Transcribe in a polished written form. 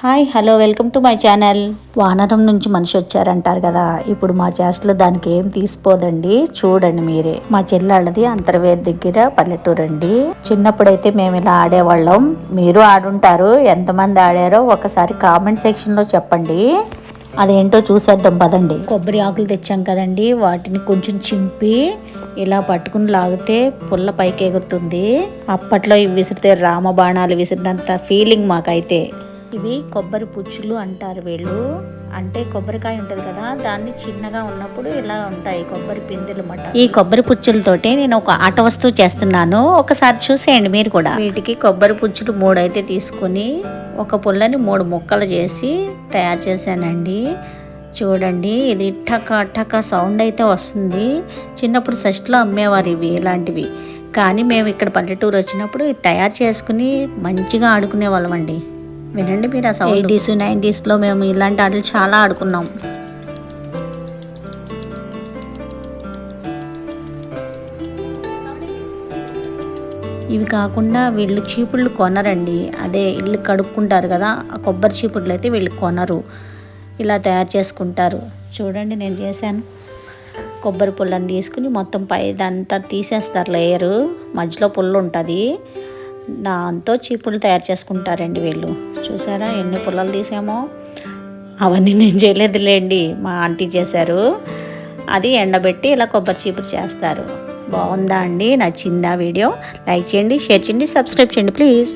Hi hello welcome to my channel. వానరం నుంచి మనిషి వచ్చారంటారు కదా, ఇప్పుడు మా చేష్టలో దానికి ఏం తీసిపోదండి. చూడండి మీరే. మా చెల్లెళ్ళది అంతర్వేది దగ్గర పల్లెటూరు అండి. చిన్నప్పుడైతే మేము ఇలా ఆడేవాళ్ళం. మీరు ఆడుంటారు. ఎంతమంది ఆడారో ఒకసారి కామెంట్ సెక్షన్లో చెప్పండి. అదేంటో చూసేద్దాం పదండి. కొబ్బరి ఆకులు తెచ్చాం కదండి, వాటిని కొంచెం చింపి ఇలా పట్టుకుని లాగితే పుల్ల పైకి ఎగురుతుంది. అప్పట్లో ఇవి విసిరితే రామబాణాలు విసిరినంత ఫీలింగ్ మాకైతే. ఇవి కొబ్బరి పుచ్చులు అంటారు వీళ్ళు. అంటే కొబ్బరికాయ ఉంటుంది కదా, దాన్ని చిన్నగా ఉన్నప్పుడు ఇలా ఉంటాయి కొబ్బరి పిందెలు అన్నమాట. ఈ కొబ్బరి పుచ్చులతోటి నేను ఒక ఆట వస్తువు చేస్తున్నాను, ఒకసారి చూసేయండి మీరు కూడా. వీటికి కొబ్బరి పుచ్చులు 3 అయితే తీసుకుని ఒక పుల్లని 3 ముక్కలు చేసి తయారు చేశానండి. చూడండి, ఇది టక టక సౌండ్ అయితే వస్తుంది. చిన్నప్పుడు షష్ఠిలో అమ్మేవారు ఇవి ఇలాంటివి. కానీ మేము ఇక్కడ పల్లెటూరు వచ్చినప్పుడు ఇది తయారు చేసుకుని మంచిగా ఆడుకునే వాళ్ళం అండి. వినండి మీరు ఆ సౌండ్. 80s 90sలో మేము ఇలాంటి ఆటలు చాలా ఆడుకున్నాం. ఇవి కాకుండా వీళ్ళు చీపుళ్ళు కొనరండి. అదే ఇల్లు కడుక్కుంటారు కదా, ఆ కొబ్బరి చీపుళ్ళు అయితే వీళ్ళు కొనరు, ఇలా తయారు చేసుకుంటారు. చూడండి నేను చేశాను. కొబ్బరి పుల్లని తీసుకుని మొత్తం పైదంతా తీసేస్తారు లేయరు, మధ్యలో పుల్ల ఉంటుంది, దాంతో చీపుళ్ళు తయారు చేసుకుంటారండి వీళ్ళు. చూసారా ఎన్ని పుల్లలు తీసామో. అవన్నీ నేను చేయలేదులేండి, మా ఆంటీ చేశారు. అది ఎండబెట్టి ఇలా కొబ్బరి చీపురు చేస్తారు. బాగుందా అండి? నచ్చిందా వీడియో? లైక్ చేయండి, షేర్ చేయండి, సబ్స్క్రైబ్ చేయండి ప్లీజ్.